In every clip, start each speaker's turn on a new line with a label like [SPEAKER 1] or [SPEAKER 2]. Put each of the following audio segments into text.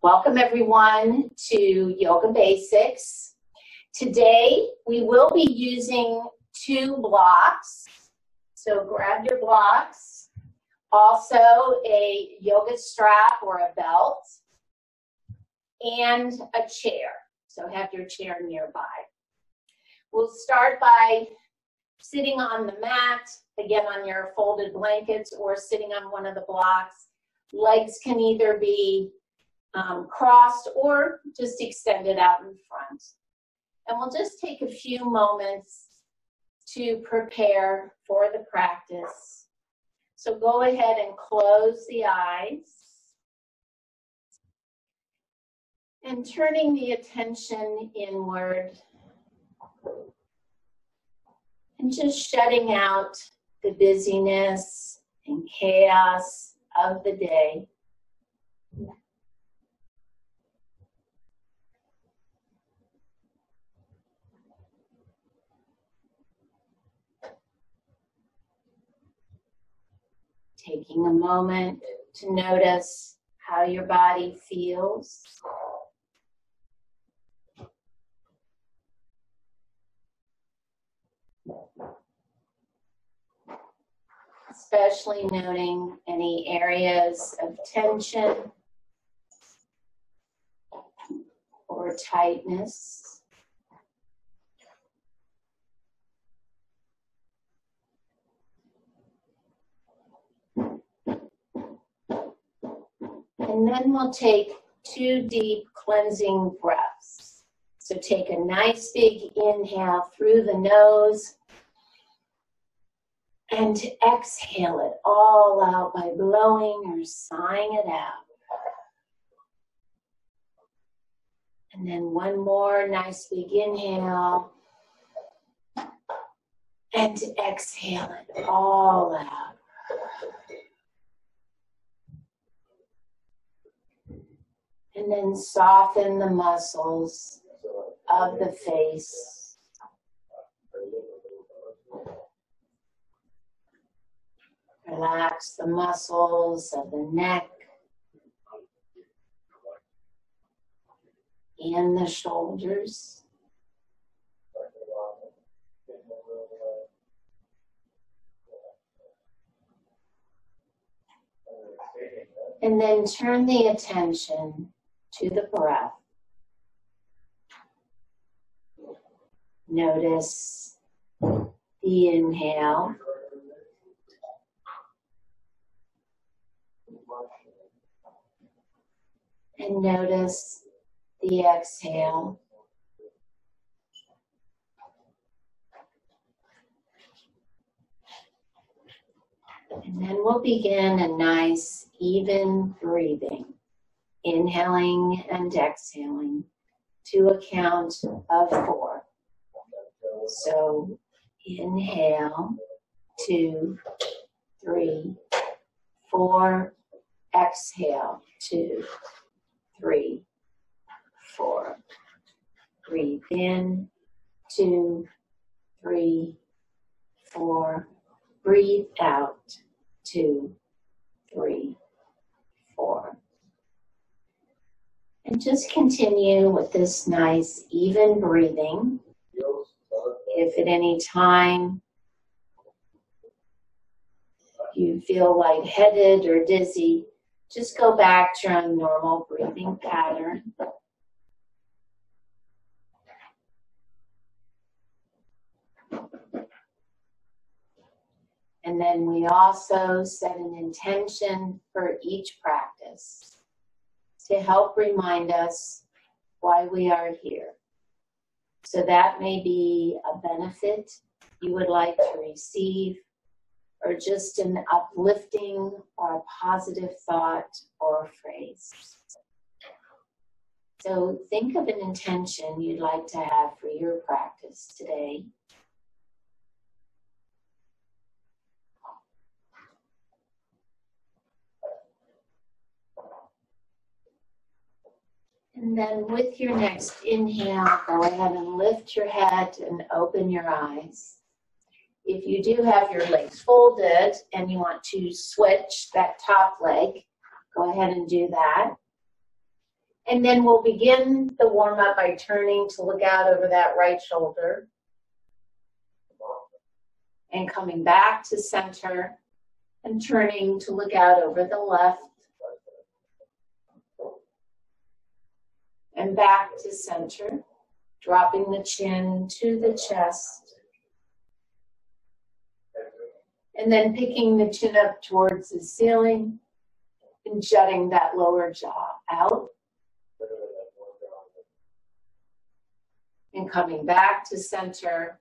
[SPEAKER 1] Welcome everyone to Yoga Basics. Today we will be using 2 blocks. So grab your blocks. Also a yoga strap or a belt and a chair. So have your chair nearby. We'll start by sitting on the mat, again on your folded blankets, or sitting on one of the blocks. Legs can either be crossed or just extended out in front. And we'll just take a few moments to prepare for the practice. So go ahead and close the eyes. And turning the attention inward. And just shutting out the busyness and chaos of the day. Taking a moment to notice how your body feels. Especially noting any areas of tension or tightness. And then we'll take 2 deep cleansing breaths. So take a nice big inhale through the nose and exhale it all out by blowing or sighing it out. And then one more nice big inhale and exhale it all out. And then soften the muscles of the face. Relax the muscles of the neck and the shoulders. And then turn the attention to the breath. Notice the inhale. And notice the exhale. And then we'll begin a nice, even breathing. Inhaling and exhaling to a count of 4. So inhale, 2, 3, 4. Exhale, 2, 3, 4. Breathe in, 2, 3, 4. Breathe out, 2, 3, 4. And just continue with this nice, even breathing. If at any time you feel lightheaded or dizzy, just go back to your normal breathing pattern. And then we also set an intention for each practice to help remind us why we are here. So that may be a benefit you would like to receive, or just an uplifting or a positive thought or phrase. So think of an intention you'd like to have for your practice today. And then with your next inhale, go ahead and lift your head and open your eyes. If you do have your legs folded and you want to switch that top leg, go ahead and do that. And then we'll begin the warm-up by turning to look out over that right shoulder. And coming back to center and turning to look out over the left. And back to center, dropping the chin to the chest. And then picking the chin up towards the ceiling and jutting that lower jaw out. And coming back to center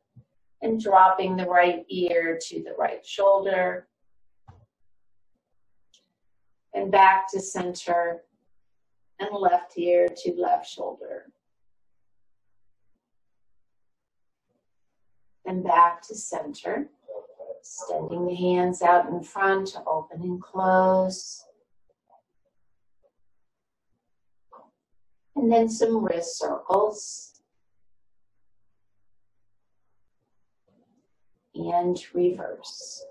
[SPEAKER 1] and dropping the right ear to the right shoulder. And back to center and left ear to left shoulder. And back to center. Extending the hands out in front, open and close. And then some wrist circles. And reverse.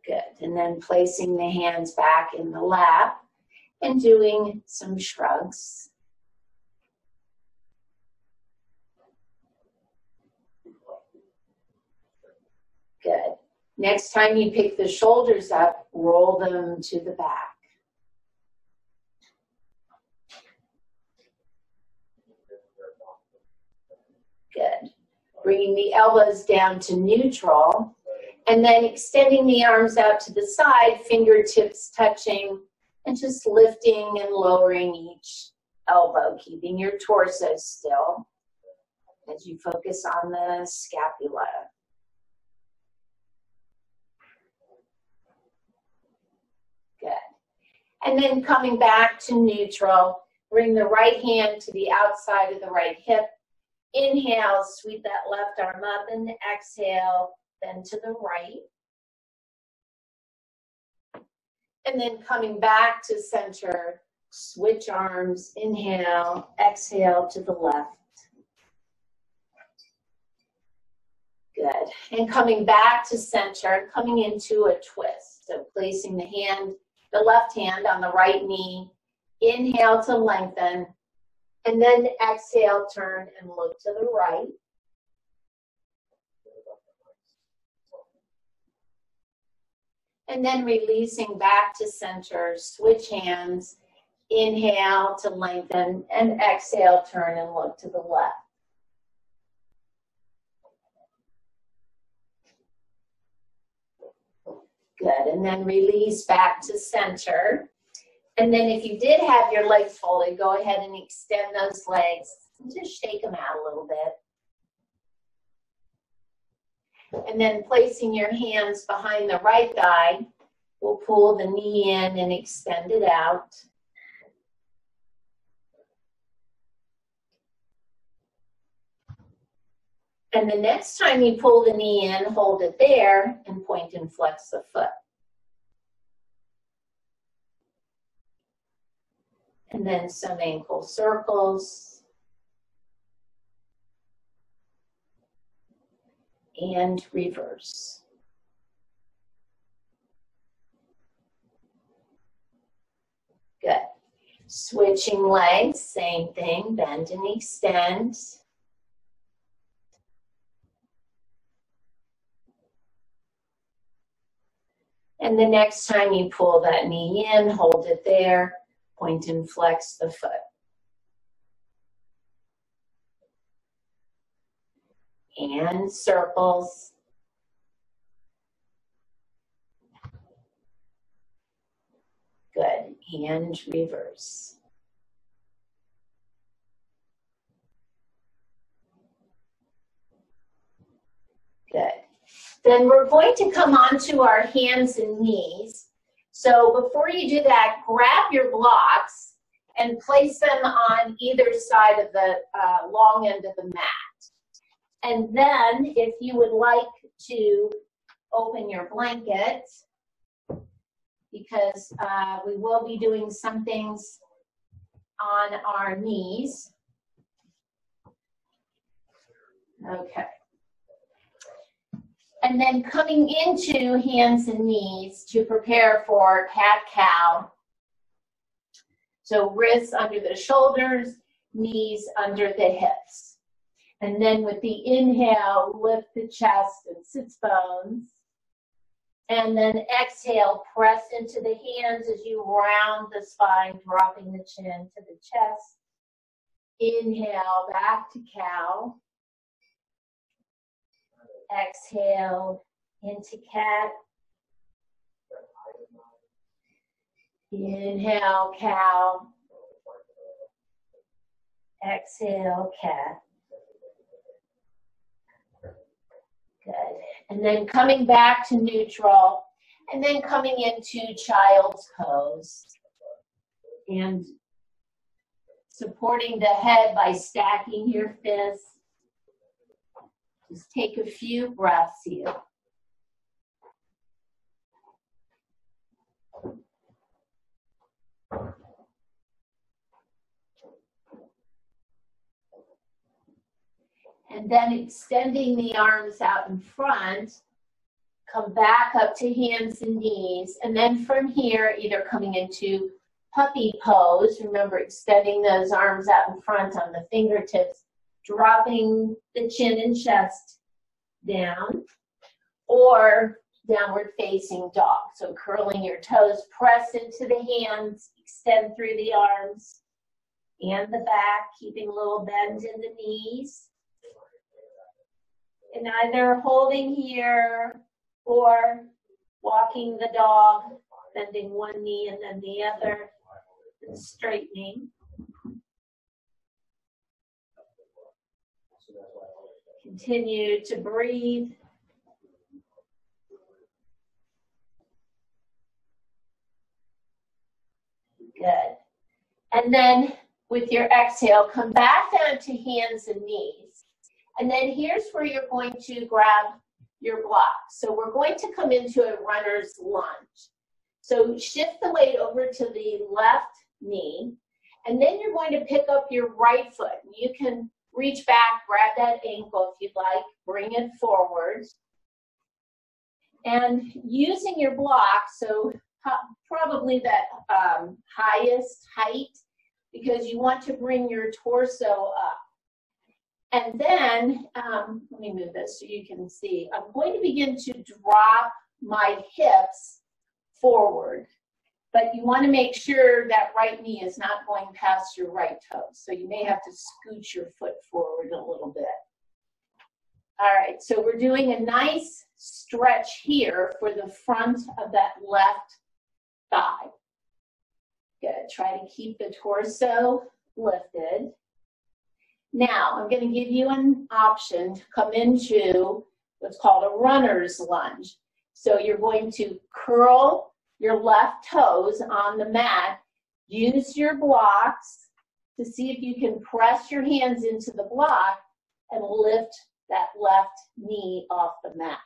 [SPEAKER 1] Good. And then placing the hands back in the lap and doing some shrugs. Good. Next time you pick the shoulders up, roll them to the back. Good. Bringing the elbows down to neutral, and then extending the arms out to the side, fingertips touching, and just lifting and lowering each elbow, keeping your torso still as you focus on the scapula. Good. And then coming back to neutral, bring the right hand to the outside of the right hip. Inhale, sweep that left arm up, and exhale, then to the right. And then coming back to center, switch arms, inhale, exhale to the left. Good. And coming back to center, coming into a twist. So placing the left hand on the right knee, inhale to lengthen. And then exhale, turn and look to the right. And then releasing back to center, switch hands, inhale to lengthen, and exhale, turn and look to the left. Good, and then release back to center. And then if you did have your legs folded, go ahead and extend those legs and just shake them out a little bit. And then placing your hands behind the right thigh, we'll pull the knee in and extend it out. And the next time you pull the knee in, hold it there and point and flex the foot. And then some ankle circles. And reverse. Good. Switching legs, same thing, bend and extend. And the next time you pull that knee in, hold it there. Point and flex the foot. And circles. Good. And reverse. Good. Then we're going to come onto our hands and knees. So before you do that, grab your blocks and place them on either side of the long end of the mat. And then if you would like to open your blanket, because we will be doing some things on our knees. Okay. And then coming into hands and knees to prepare for cat-cow. So wrists under the shoulders, knees under the hips. And then with the inhale, lift the chest and sits bones. And then exhale, press into the hands as you round the spine, dropping the chin to the chest. Inhale, back to cow. Exhale, into cat. Inhale, cow. Exhale, cat. Good. And then coming back to neutral, and then coming into child's pose. And supporting the head by stacking your fists. Just take a few breaths here. And then extending the arms out in front, come back up to hands and knees. And then from here, either coming into puppy pose, remember extending those arms out in front on the fingertips, dropping the chin and chest down, or downward facing dog. So curling your toes, press into the hands, extend through the arms and the back, keeping a little bend in the knees. And either holding here or walking the dog, bending one knee and then the other, and straightening. Continue to breathe. Good. And then with your exhale, come back down to hands and knees. And then here's where you're going to grab your block. So we're going to come into a runner's lunge. So shift the weight over to the left knee, and then you're going to pick up your right foot. You can reach back, grab that ankle if you'd like, bring it forward. And using your block, so probably that highest height, because you want to bring your torso up. And then, let me move this so you can see. I'm going to begin to drop my hips forward, but you want to make sure that right knee is not going past your right toe. So you may have to scoot your foot forward a little bit. All right, so we're doing a nice stretch here for the front of that left thigh. Good, try to keep the torso lifted. Now, I'm going to give you an option to come into what's called a runner's lunge. So you're going to curl your left toes on the mat, use your blocks to see if you can press your hands into the block and lift that left knee off the mat.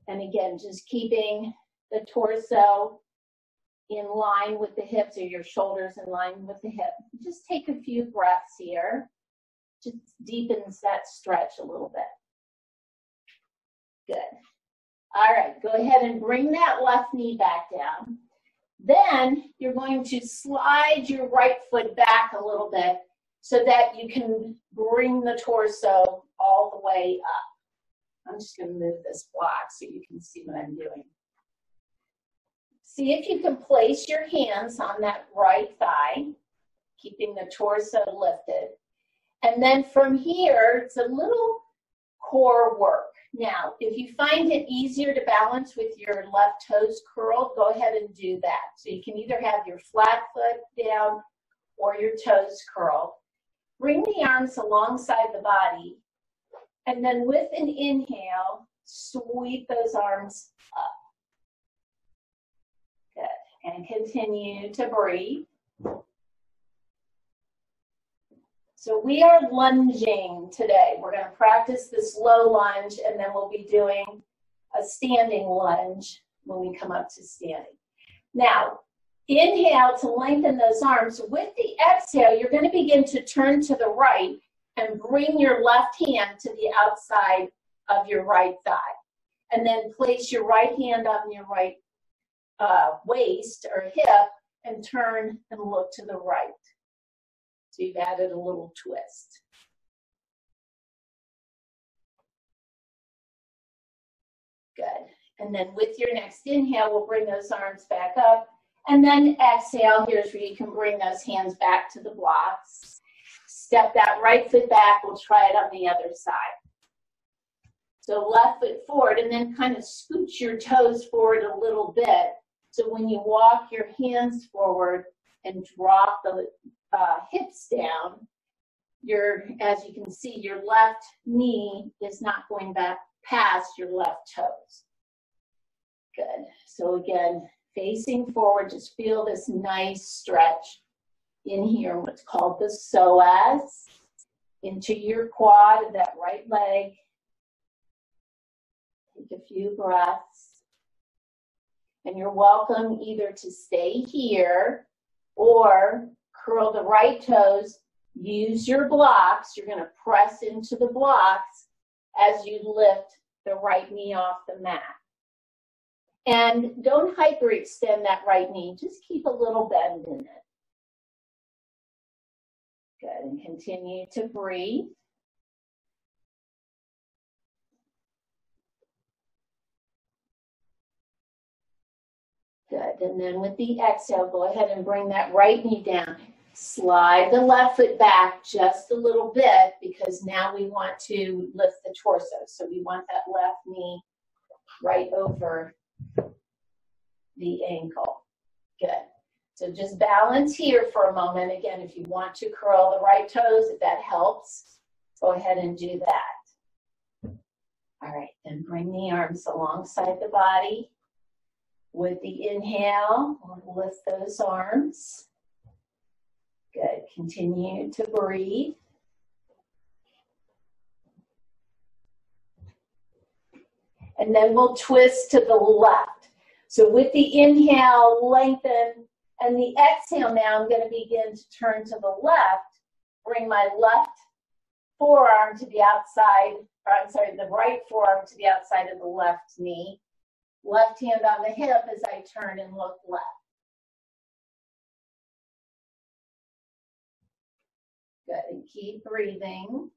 [SPEAKER 1] And again, just keeping the torso in line with the hips, or your shoulders in line with the hip. Just take a few breaths here. Just deepens that stretch a little bit. Good. All right, go ahead and bring that left knee back down. Then you're going to slide your right foot back a little bit so that you can bring the torso all the way up. I'm just going to move this block so you can see what I'm doing. See if you can place your hands on that right thigh, keeping the torso lifted. And then from here, it's a little core work. Now, if you find it easier to balance with your left toes curled, go ahead and do that. So you can either have your flat foot down or your toes curled. Bring the arms alongside the body, and then with an inhale, sweep those arms up. Good. And continue to breathe. So we are lunging today. We're going to practice this low lunge, and then we'll be doing a standing lunge when we come up to standing. Now, inhale to lengthen those arms. With the exhale, you're going to begin to turn to the right and bring your left hand to the outside of your right thigh. And then place your right hand on your right waist or hip and turn and look to the right. So you've added a little twist. Good. And then with your next inhale, we'll bring those arms back up. And then exhale, here's where you can bring those hands back to the blocks. Step that right foot back. We'll try it on the other side. So left foot forward, and then kind of scooch your toes forward a little bit. So when you walk your hands forward and drop the hips down, as you can see, your left knee is not going back past your left toes. Good. So again, facing forward, just feel this nice stretch in here, what's called the psoas, into your quad of that right leg. Take a few breaths. And you're welcome either to stay here or curl the right toes, use your blocks. You're going to press into the blocks as you lift the right knee off the mat. And don't hyperextend that right knee. Just keep a little bend in it. Good. And continue to breathe. Good. And then with the exhale, go ahead and bring that right knee down. Slide the left foot back just a little bit because now we want to lift the torso. So we want that left knee right over the ankle. Good. So just balance here for a moment. Again, if you want to curl the right toes, if that helps, go ahead and do that. All right, then bring the arms alongside the body. With the inhale, we'll lift those arms. Good. Continue to breathe. And then we'll twist to the left. So with the inhale, lengthen. And the exhale now, I'm going to begin to turn to the left. Bring my left forearm to the outside, or I'm sorry, the right forearm to the outside of the left knee. Left hand on the hip as I turn and look left. Good, and keep breathing.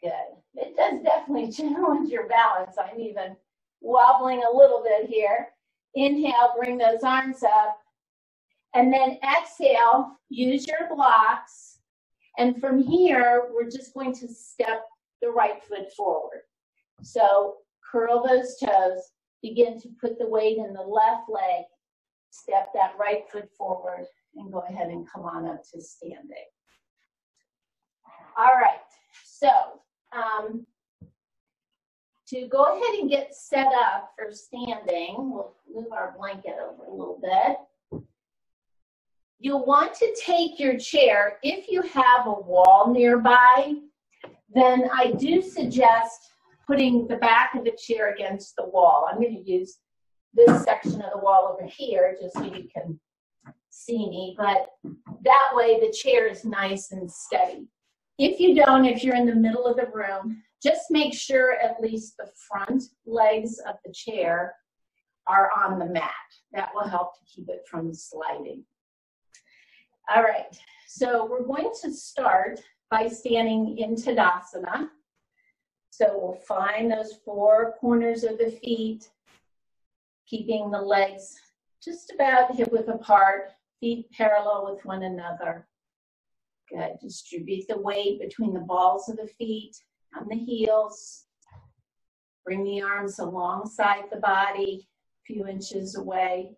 [SPEAKER 1] Good. It does definitely challenge your balance. I'm even wobbling a little bit here. Inhale, bring those arms up. And then exhale, use your blocks. And from here, we're just going to step the right foot forward. So curl those toes, begin to put the weight in the left leg, step that right foot forward, and go ahead and come on up to standing. All right, so to go ahead and get set up for standing, we'll move our blanket over a little bit. You'll want to take your chair, if you have a wall nearby, then I do suggest putting the back of the chair against the wall. I'm going to use this section of the wall over here just so you can see me, but that way the chair is nice and steady. If you don't, if you're in the middle of the room, just make sure at least the front legs of the chair are on the mat. That will help to keep it from sliding. All right, so we're going to start by standing in Tadasana. So we'll find those four corners of the feet, keeping the legs just about hip width apart, feet parallel with one another. Good. Distribute the weight between the balls of the feet and the heels. Bring the arms alongside the body, a few inches away.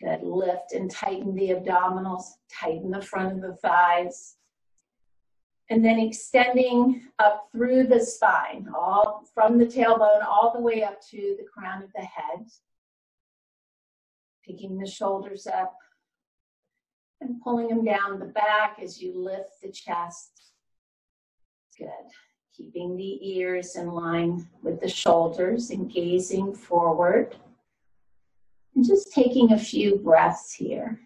[SPEAKER 1] Good. Lift and tighten the abdominals, tighten the front of the thighs. And then extending up through the spine, all from the tailbone all the way up to the crown of the head. Picking the shoulders up and pulling them down the back as you lift the chest. Good. Keeping the ears in line with the shoulders and gazing forward. And just taking a few breaths here.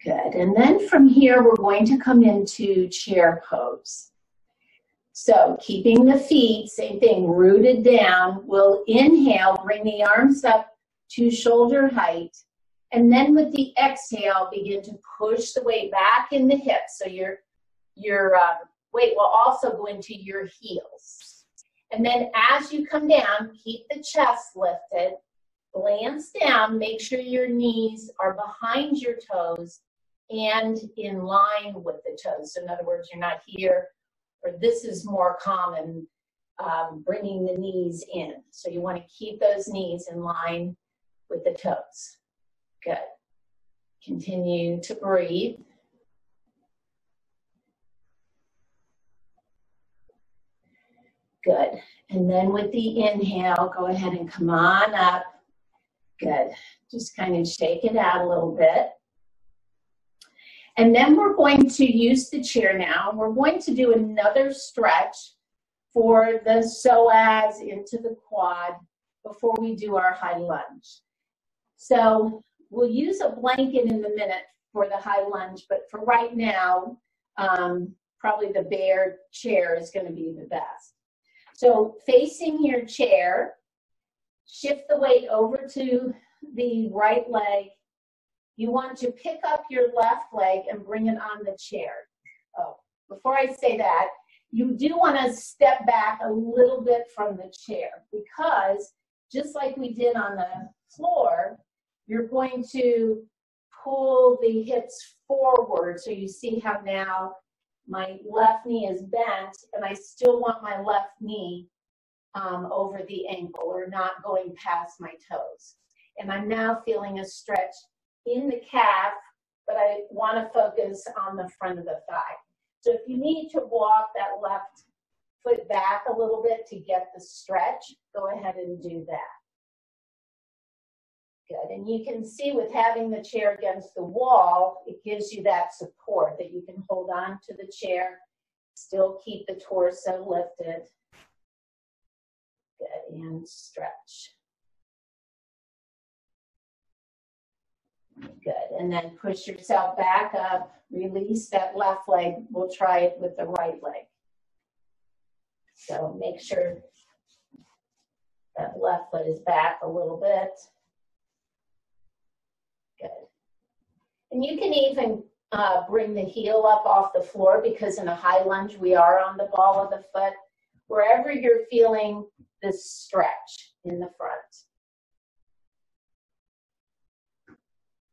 [SPEAKER 1] Good. And then from here, we're going to come into chair pose. So keeping the feet, same thing, rooted down. We'll inhale, bring the arms up to shoulder height. And then with the exhale, begin to push the weight back in the hips. So your weight will also go into your heels. And then as you come down, keep the chest lifted. Glance down, make sure your knees are behind your toes and in line with the toes. So in other words, you're not here, or this is more common, bringing the knees in. So you want to keep those knees in line with the toes. Good. Continue to breathe. Good. And then with the inhale, go ahead and come on up. Good. Just kind of shake it out a little bit. And then we're going to use the chair now. We're going to do another stretch for the psoas into the quad before we do our high lunge. So we'll use a blanket in a minute for the high lunge, but for right now, probably the bare chair is going to be the best. So facing your chair, shift the weight over to the right leg. You want to pick up your left leg and bring it on the chair. Oh, before I say that, you do want to step back a little bit from the chair, because just like we did on the floor, you're going to pull the hips forward. So you see how now my left knee is bent, and I still want my left knee over the ankle, or not going past my toes. And I'm now feeling a stretch in the calf, but I want to focus on the front of the thigh. So if you need to walk that left foot back a little bit to get the stretch, go ahead and do that. Good. And you can see with having the chair against the wall, it gives you that support that you can hold on to the chair, still keep the torso lifted. Good. And stretch. Good. And then push yourself back up, release that left leg. We'll try it with the right leg. So make sure that left foot is back a little bit. Good. And you can even bring the heel up off the floor, because in a high lunge, we are on the ball of the foot, wherever you're feeling this stretch in the front.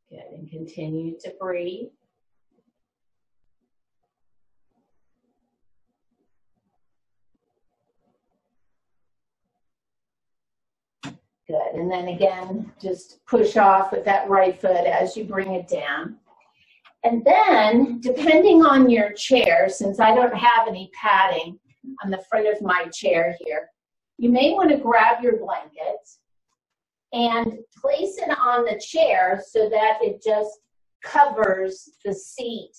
[SPEAKER 1] Good, and continue to breathe. Good, and then again, just push off with that right foot as you bring it down. And then, depending on your chair, since I don't have any padding on the front of my chair here, you may want to grab your blanket and place it on the chair so that it just covers the seat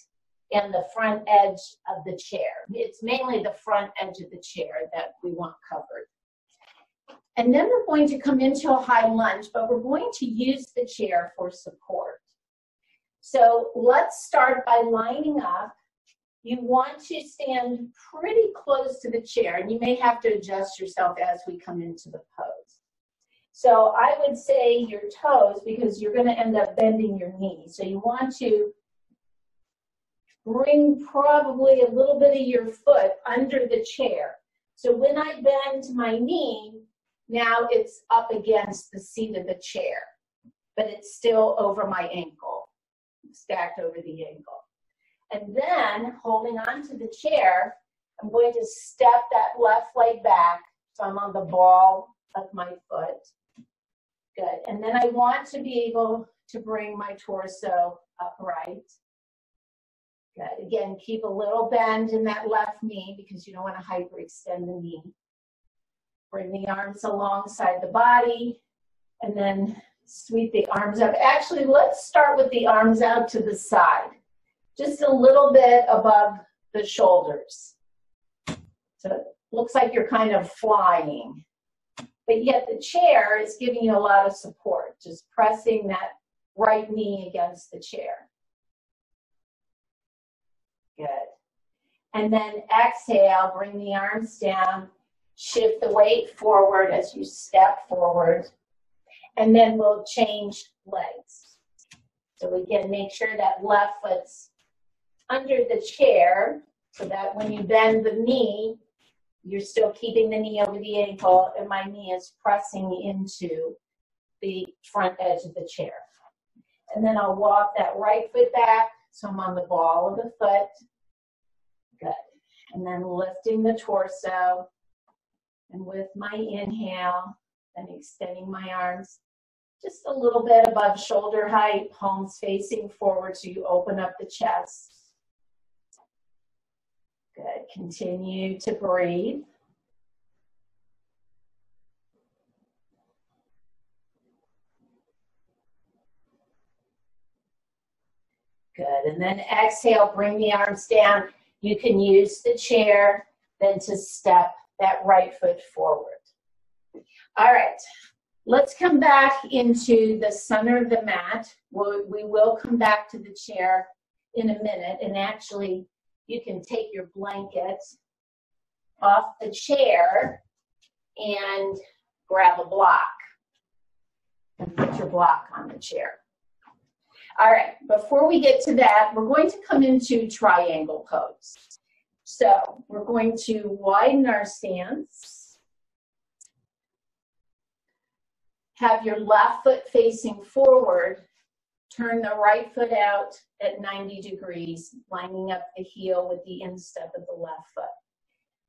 [SPEAKER 1] and the front edge of the chair. It's mainly the front edge of the chair that we want covered. And then we're going to come into a high lunge, but we're going to use the chair for support. So let's start by lining up. You want to stand pretty close to the chair, and you may have to adjust yourself as we come into the pose. So I would say your toes, because you're going to end up bending your knees. So you want to bring probably a little bit of your foot under the chair. So when I bend my knee, now it's up against the seat of the chair, but it's still over my ankle, stacked over the ankle. And then holding on to the chair, I'm going to step that left leg back so I'm on the ball of my foot. Good. And then I want to be able to bring my torso upright. Good. Again, keep a little bend in that left knee because you don't want to hyperextend the knee. Bring the arms alongside the body and then sweep the arms up. Actually, let's start with the arms out to the side, just a little bit above the shoulders. So it looks like you're kind of flying, but yet the chair is giving you a lot of support, just pressing that right knee against the chair. And then exhale, bring the arms down, shift the weight forward as you step forward. And then we'll change legs. So again, make sure that left foot's under the chair so that when you bend the knee, you're still keeping the knee over the ankle and my knee is pressing into the front edge of the chair. And then I'll walk that right foot back so I'm on the ball of the foot. Good. And then lifting the torso. And with my inhale, and extending my arms just a little bit above shoulder height, palms facing forward so you open up the chest. Good. Continue to breathe. Good. And then exhale, bring the arms down. You can use the chair then to step that right foot forward. All right. Let's come back into the center of the mat. We will come back to the chair in a minute. And actually, you can take your blanket off the chair and grab a block and put your block on the chair. All right, before we get to that, we're going to come into triangle pose. So we're going to widen our stance. Have your left foot facing forward. Turn the right foot out at 90 degrees, lining up the heel with the instep of the left foot.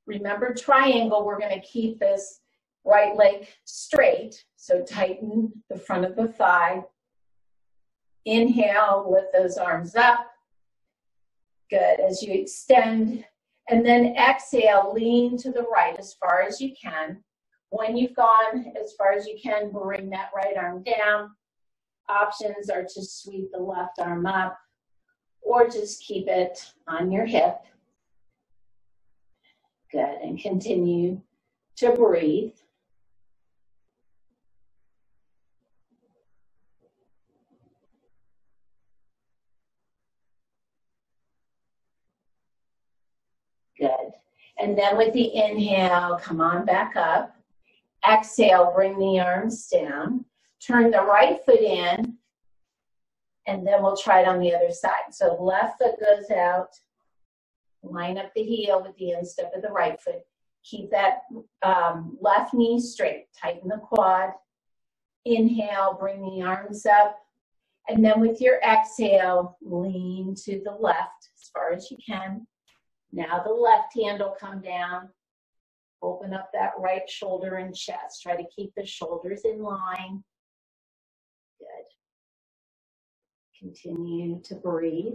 [SPEAKER 1] Remember triangle, we're going to keep this right leg straight, so tighten the front of the thigh. Inhale, lift those arms up. Good, as you extend. And then exhale, lean to the right as far as you can. When you've gone as far as you can, bring that right arm down. Options are to sweep the left arm up or just keep it on your hip. Good, and continue to breathe. Good. And then with the inhale, come on back up. Exhale, bring the arms down. Turn the right foot in, and then we'll try it on the other side. So left foot goes out. Line up the heel with the instep of the right foot. Keep that left knee straight. Tighten the quad. Inhale, bring the arms up. And then with your exhale, lean to the left as far as you can. Now the left hand will come down. Open up that right shoulder and chest. Try to keep the shoulders in line. Good. Continue to breathe.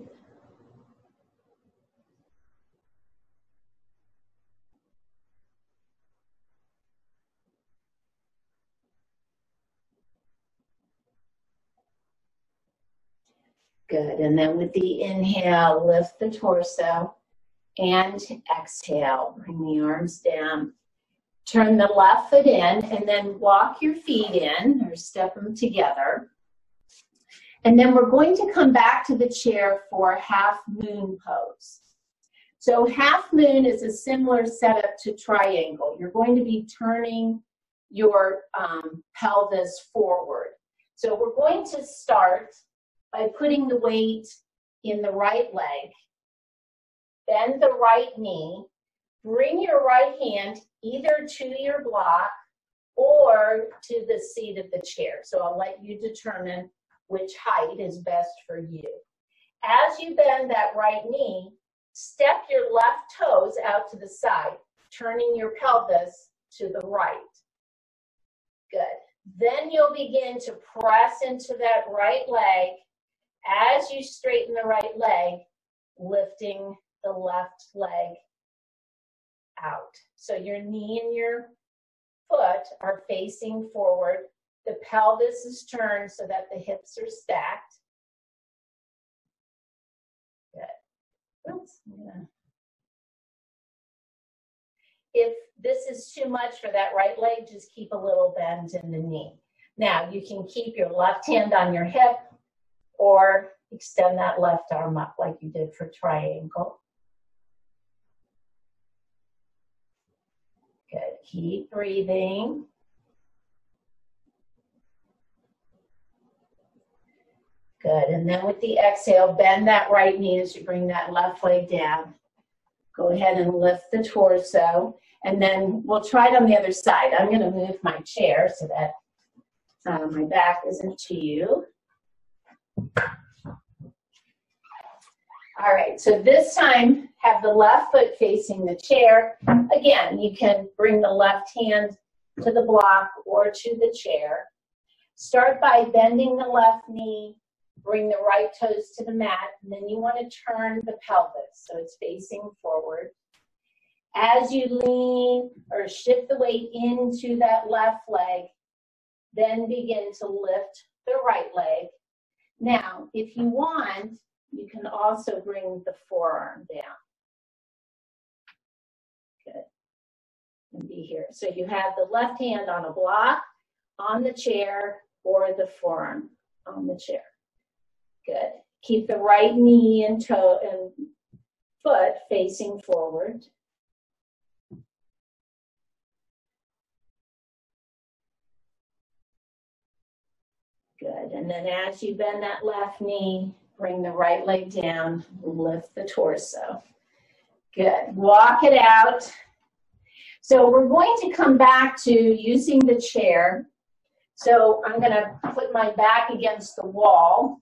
[SPEAKER 1] Good. And then with the inhale, lift the torso. And exhale, bring the arms down. Turn the left foot in and then walk your feet in or step them together. And then we're going to come back to the chair for half moon pose. So half moon is a similar setup to triangle. You're going to be turning your pelvis forward. So we're going to start by putting the weight in the right leg. Bend the right knee, bring your right hand either to your block or to the seat of the chair. So I'll let you determine which height is best for you. As you bend that right knee, step your left toes out to the side, turning your pelvis to the right. Good. Then you'll begin to press into that right leg. As you straighten the right leg, lifting the left leg out. So your knee and your foot are facing forward. The pelvis is turned so that the hips are stacked. Good. Oops. If this is too much for that right leg, just keep a little bend in the knee. Now you can keep your left hand on your hip or extend that left arm up like you did for triangle. Keep breathing. Good, and then with the exhale, bend that right knee as you bring that left leg down. Go ahead and lift the torso, and then we'll try it on the other side. I'm gonna move my chair so that my back isn't to you. All right, so this time, have the left foot facing the chair. Again, you can bring the left hand to the block or to the chair. Start by bending the left knee, bring the right toes to the mat, and then you want to turn the pelvis so it's facing forward. As you lean or shift the weight into that left leg, then begin to lift the right leg. Now, if you want, you can also bring the forearm down. Good. And be here. So you have the left hand on a block, on the chair, or the forearm on the chair. Good. Keep the right knee and toe and foot facing forward. Good. And then as you bend that left knee, bring the right leg down, lift the torso. Good. Walk it out. So we're going to come back to using the chair. So I'm going to put my back against the wall.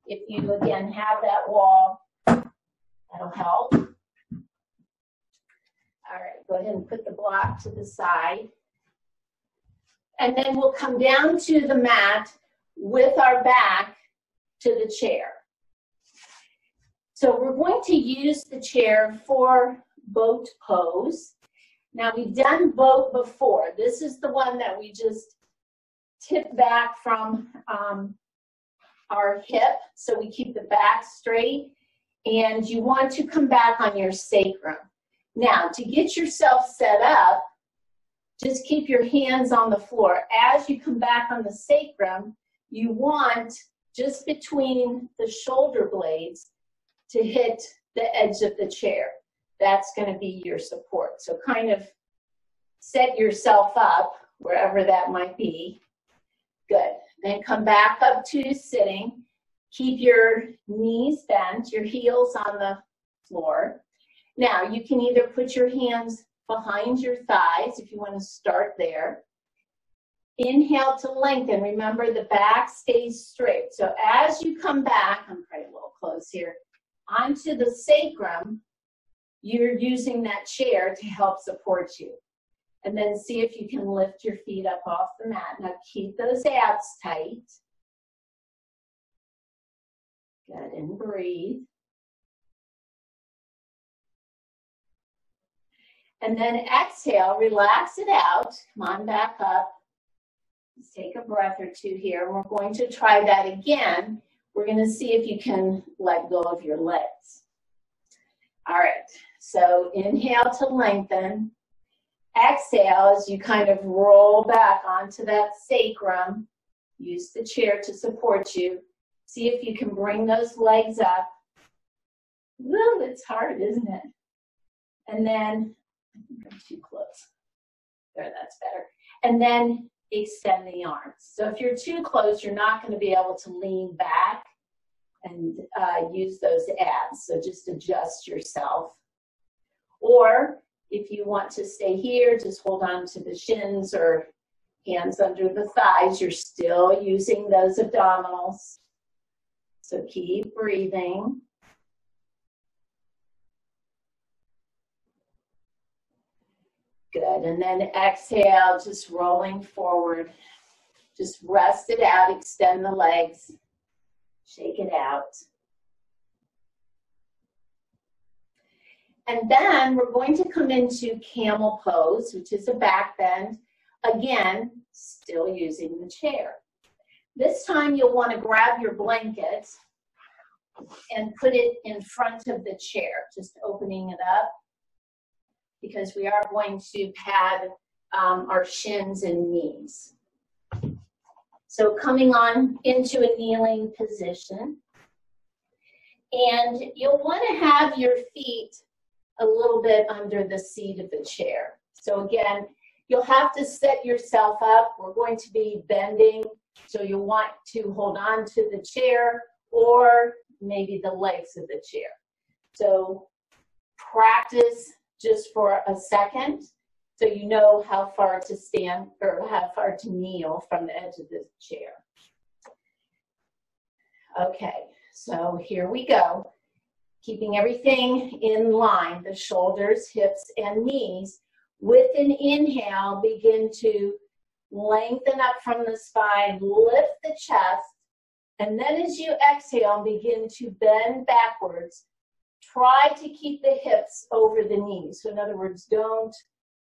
[SPEAKER 1] If you, again, have that wall, that'll help. All right, go ahead and put the block to the side. And then we'll come down to the mat with our back to the chair. So we're going to use the chair for boat pose. Now we've done boat before. This is the one that we just tip back from our hip, so we keep the back straight, and you want to come back on your sacrum. Now, to get yourself set up, just keep your hands on the floor. As you come back on the sacrum, you want just between the shoulder blades to hit the edge of the chair. That's going to be your support. So kind of set yourself up wherever that might be. Good. Then come back up to sitting. Keep your knees bent, your heels on the floor. Now, you can either put your hands behind your thighs if you want to start there. Inhale to lengthen. Remember, the back stays straight. So as you come back, I'm probably a little close here, onto the sacrum, you're using that chair to help support you. And then see if you can lift your feet up off the mat. Now keep those abs tight. Good, and breathe. And then exhale, relax it out. Come on back up. Let's take a breath or two here. And we're going to try that again. We're going to see if you can let go of your legs. All right, so inhale to lengthen. Exhale as you kind of roll back onto that sacrum. Use the chair to support you. See if you can bring those legs up. Woo, it's hard, isn't it? And then, I think I'm too close. There, that's better. And then extend the arms. So if you're too close, you're not going to be able to lean back and use those abs. So just adjust yourself. Or if you want to stay here, just hold on to the shins or hands under the thighs. You're still using those abdominals. So keep breathing. Good. And then exhale, just rolling forward. Just rest it out, extend the legs, shake it out. And then we're going to come into camel pose, which is a back bend. Again, still using the chair. This time you'll want to grab your blanket and put it in front of the chair, just opening it up, because we are going to pad our shins and knees. So coming on into a kneeling position. And you'll want to have your feet a little bit under the seat of the chair. So again, You'll have to set yourself up. We're going to be bending, so you'll want to hold on to the chair or maybe the legs of the chair. So practice just for a second so you know how far to stand or how far to kneel from the edge of the chair. Okay, so here we go. Keeping everything in line, the shoulders, hips, and knees. With an inhale, begin to lengthen up from the spine, lift the chest, and then as you exhale, begin to bend backwards. Try to keep the hips over the knees. So in other words, don't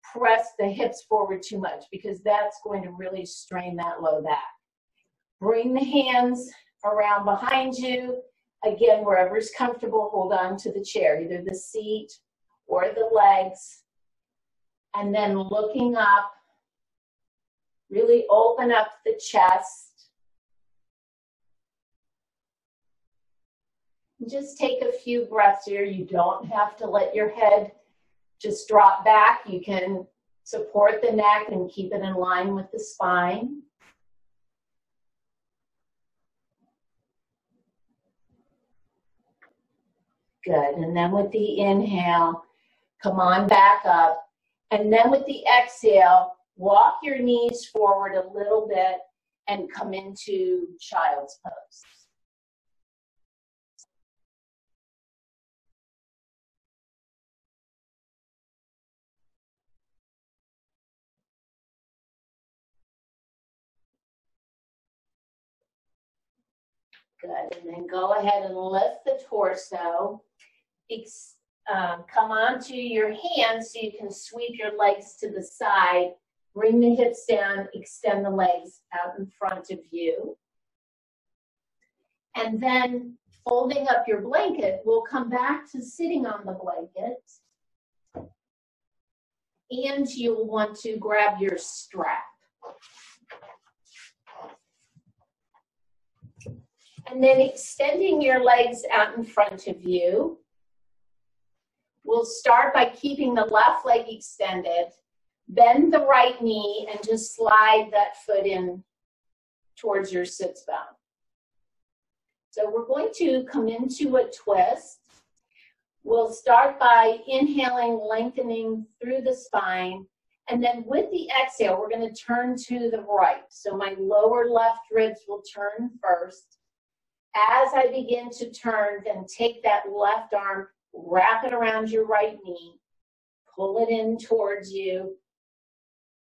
[SPEAKER 1] press the hips forward too much because that's going to really strain that low back. Bring the hands around behind you. Again, wherever's comfortable, hold on to the chair, either the seat or the legs. And then looking up, really open up the chest. Just take a few breaths here. You don't have to let your head just drop back. You can support the neck and keep it in line with the spine. Good. And then with the inhale, come on back up. And then with the exhale, walk your knees forward a little bit and come into child's pose. Good. And then go ahead and lift the torso. Come onto your hands so you can sweep your legs to the side. Bring the hips down, extend the legs out in front of you. And then folding up your blanket, we'll come back to sitting on the blanket. And you'll want to grab your strap. And then extending your legs out in front of you. We'll start by keeping the left leg extended, bend the right knee, and just slide that foot in towards your sits bone. So we're going to come into a twist. We'll start by inhaling, lengthening through the spine, and then with the exhale, we're going to turn to the right. So my lower left ribs will turn first. As I begin to turn, then take that left arm, wrap it around your right knee, pull it in towards you,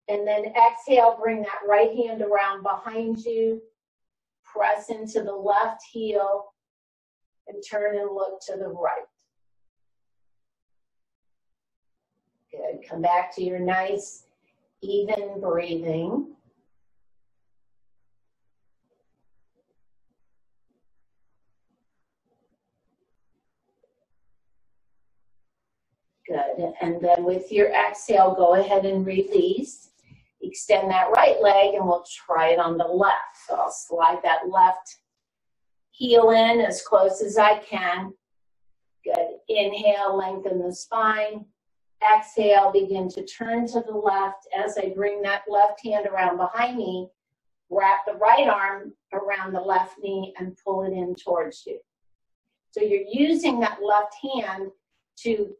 [SPEAKER 1] and then exhale, bring that right hand around behind you, press into the left heel, and turn and look to the right. Good. Come back to your nice, even breathing. Good. And then with your exhale, go ahead and release. Extend that right leg, and we'll try it on the left. So I'll slide that left heel in as close as I can. Good. Inhale, lengthen the spine. Exhale, begin to turn to the left. As I bring that left hand around behind me, wrap the right arm around the left knee and pull it in towards you. So you're using that left hand to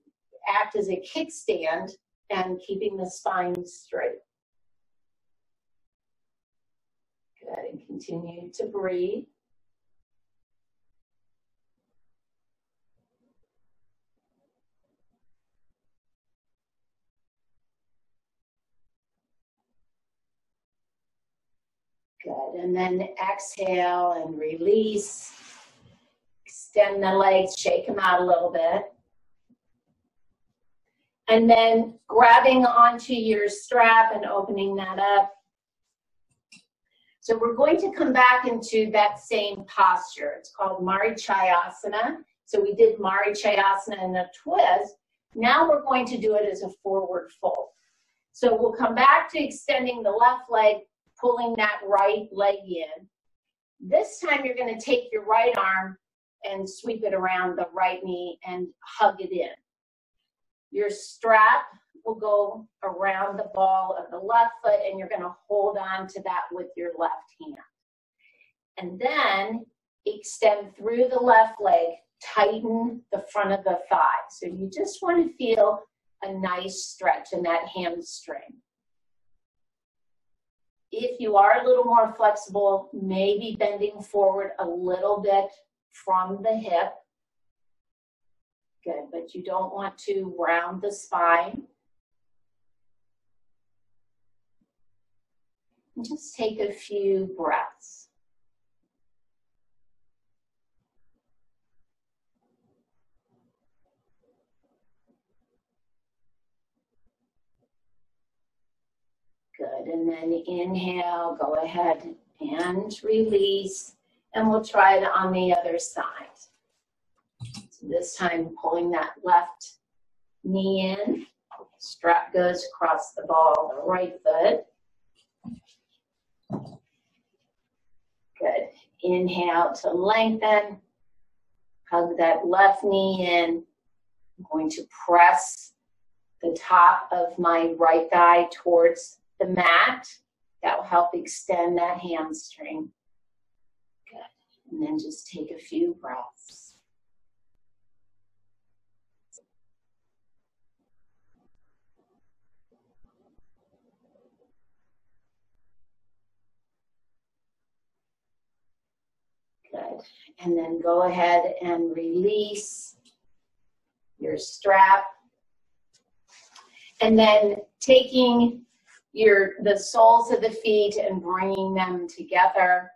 [SPEAKER 1] act as a kickstand and keeping the spine straight. Good, and continue to breathe. Good, and then exhale and release. Extend the legs, shake them out a little bit. And then grabbing onto your strap and opening that up. So we're going to come back into that same posture. It's called Marichyasana. So we did Marichyasana in a twist. Now we're going to do it as a forward fold. So we'll come back to extending the left leg, pulling that right leg in. This time you're going to take your right arm and sweep it around the right knee and hug it in. Your strap will go around the ball of the left foot, and you're going to hold on to that with your left hand. And then extend through the left leg, tighten the front of the thigh. So you just want to feel a nice stretch in that hamstring. If you are a little more flexible, maybe bending forward a little bit from the hip. Good, but you don't want to round the spine. And just take a few breaths. Good, and then inhale, go ahead and release, and we'll try it on the other side. So this time, pulling that left knee in, strap goes across the ball, the right foot. Good, inhale to lengthen, hug that left knee in. I'm going to press the top of my right thigh towards the mat. That will help extend that hamstring. Good. And then just take a few breaths. Good. And then go ahead and release your strap. And then taking the soles of the feet and bringing them together.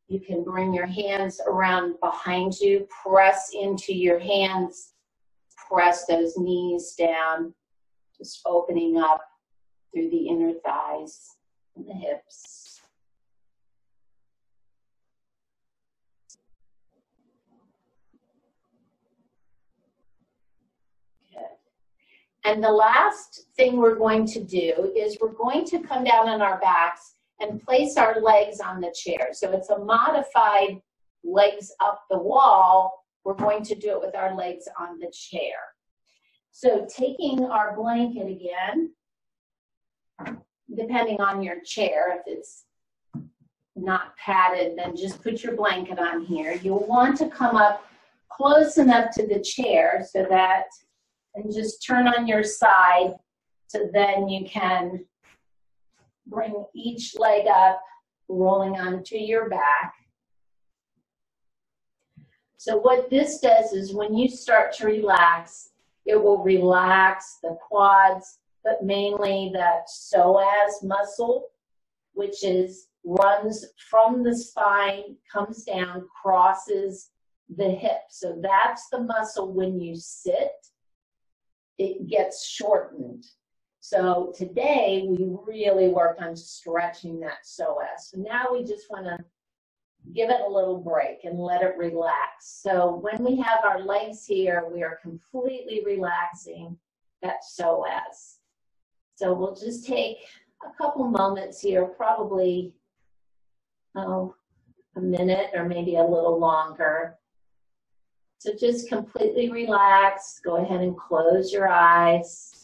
[SPEAKER 1] You can bring your hands around behind you, press into your hands, press those knees down, just opening up through the inner thighs and the hips. And the last thing we're going to do is we're going to come down on our backs and place our legs on the chair. So it's a modified legs up the wall. We're going to do it with our legs on the chair. So taking our blanket again, depending on your chair, if it's not padded, then just put your blanket on here. You'll want to come up close enough to the chair so that, and just turn on your side so then you can bring each leg up, rolling onto your back. So what this does is when you start to relax, it will relax the quads, but mainly that psoas muscle, which runs from the spine, comes down, crosses the hip. So that's the muscle when you sit, it gets shortened. So today we really work on stretching that psoas. So now we just want to give it a little break and let it relax. So when we have our legs here, we are completely relaxing that psoas. So we'll just take a couple moments here, probably a minute or maybe a little longer. So just completely relax. Go ahead and close your eyes.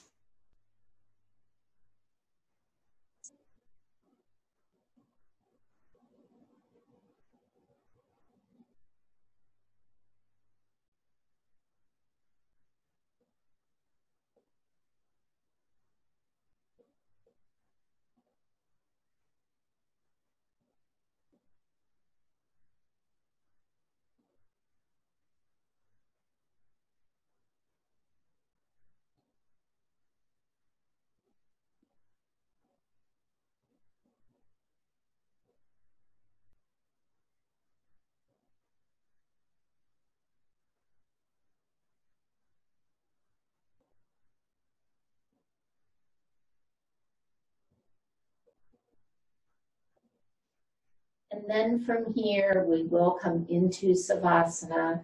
[SPEAKER 1] And then from here, we will come into Savasana.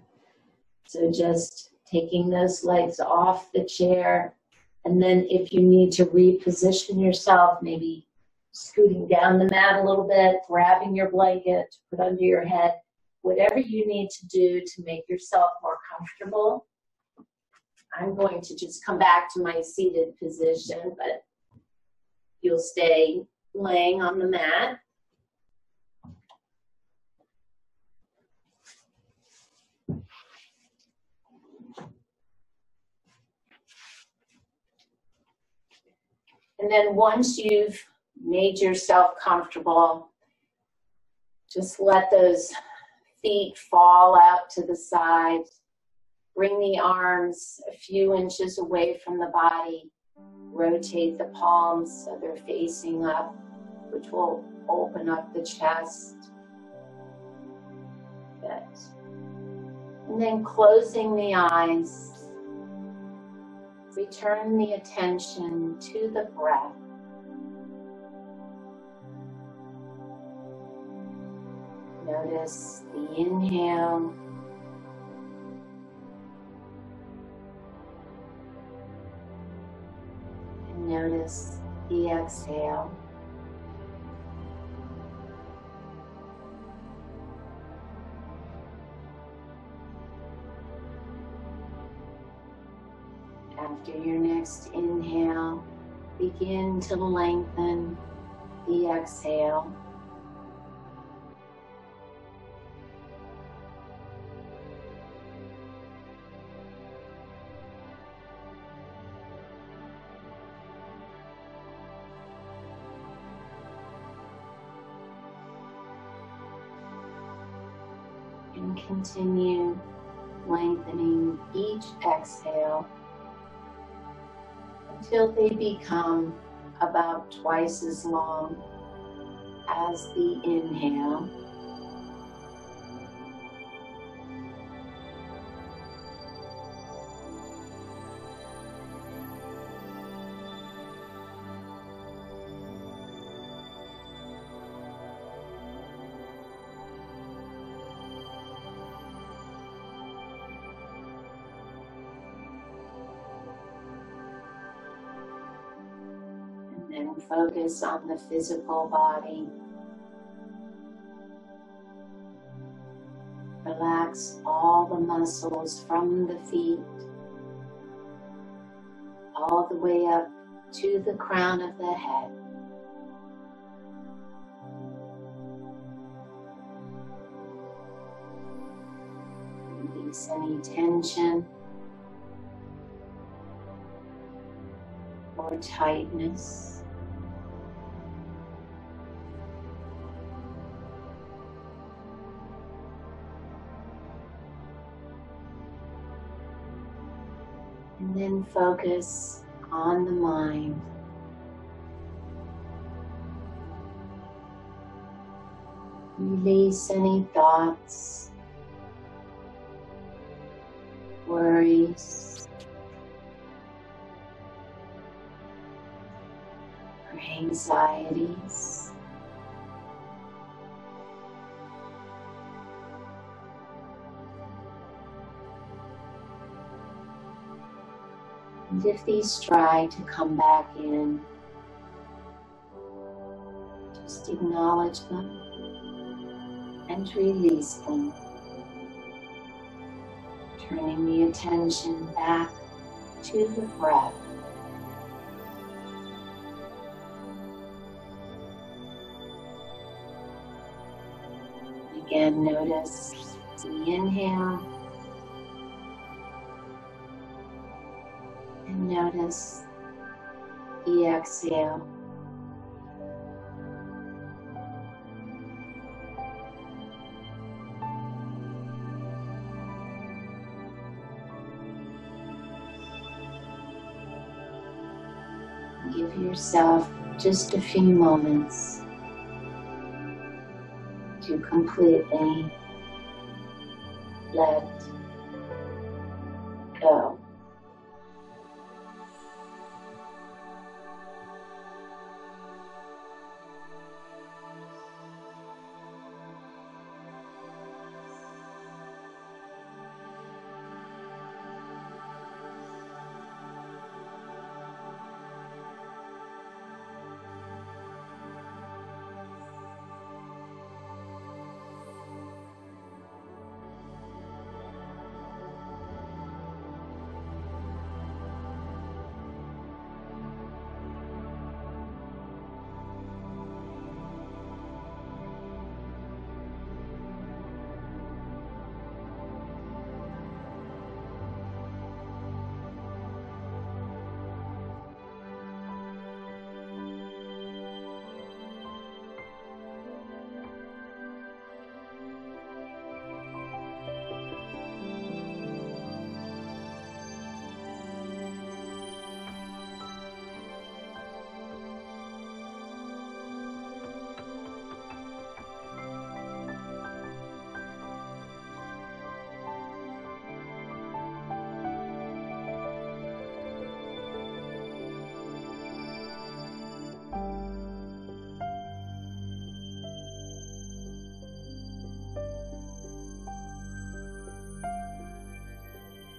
[SPEAKER 1] So just taking those legs off the chair. And then if you need to reposition yourself, maybe scooting down the mat a little bit, grabbing your blanket to put under your head, whatever you need to do to make yourself more comfortable. I'm going to just come back to my seated position, but you'll stay laying on the mat. And then once you've made yourself comfortable, just let those feet fall out to the side. Bring the arms a few inches away from the body. Rotate the palms so they're facing up, which will open up the chest. Good. And then closing the eyes. Return the attention to the breath. Notice the inhale and notice the exhale. After your next inhale, begin to lengthen the exhale. And continue lengthening each exhale until they become about twice as long as the inhale. And focus on the physical body. Relax all the muscles from the feet, all the way up to the crown of the head. Release any tension or tightness. And then focus on the mind. Release any thoughts, worries, or anxieties. And if these try to come back in, just acknowledge them and release them, turning the attention back to the breath. Again, notice the inhale. And notice the exhale. Give yourself just a few moments to completely let go.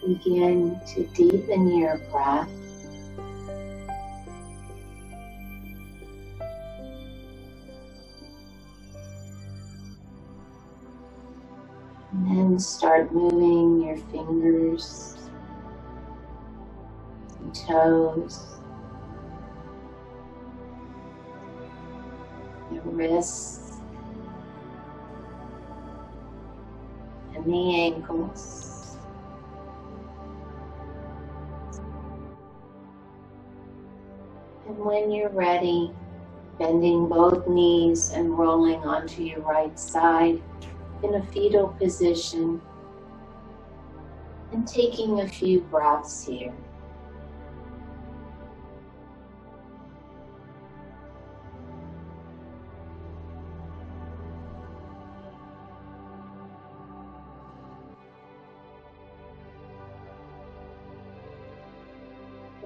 [SPEAKER 1] Begin to deepen your breath. And then start moving your fingers and toes, your wrists, and the ankles. And when you're ready, bending both knees and rolling onto your right side in a fetal position and taking a few breaths here.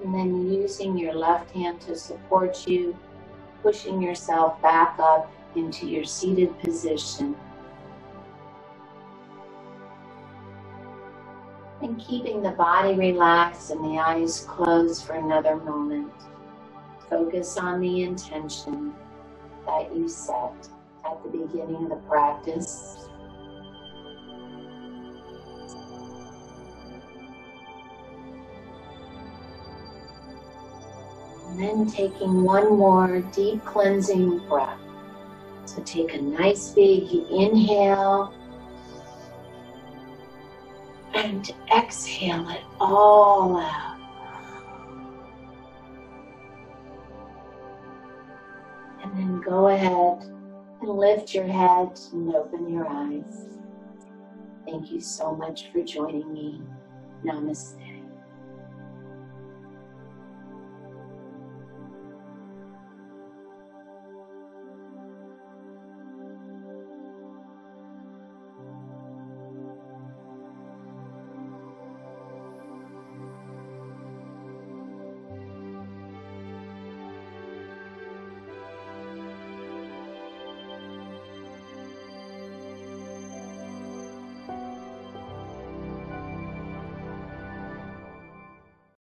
[SPEAKER 1] And then using your left hand to support you, pushing yourself back up into your seated position. And keeping the body relaxed and the eyes closed for another moment. Focus on the intention that you set at the beginning of the practice. And then taking one more deep cleansing breath. So take a nice big inhale. And exhale it all out. And then go ahead and lift your head and open your eyes. Thank you so much for joining me. Namaste.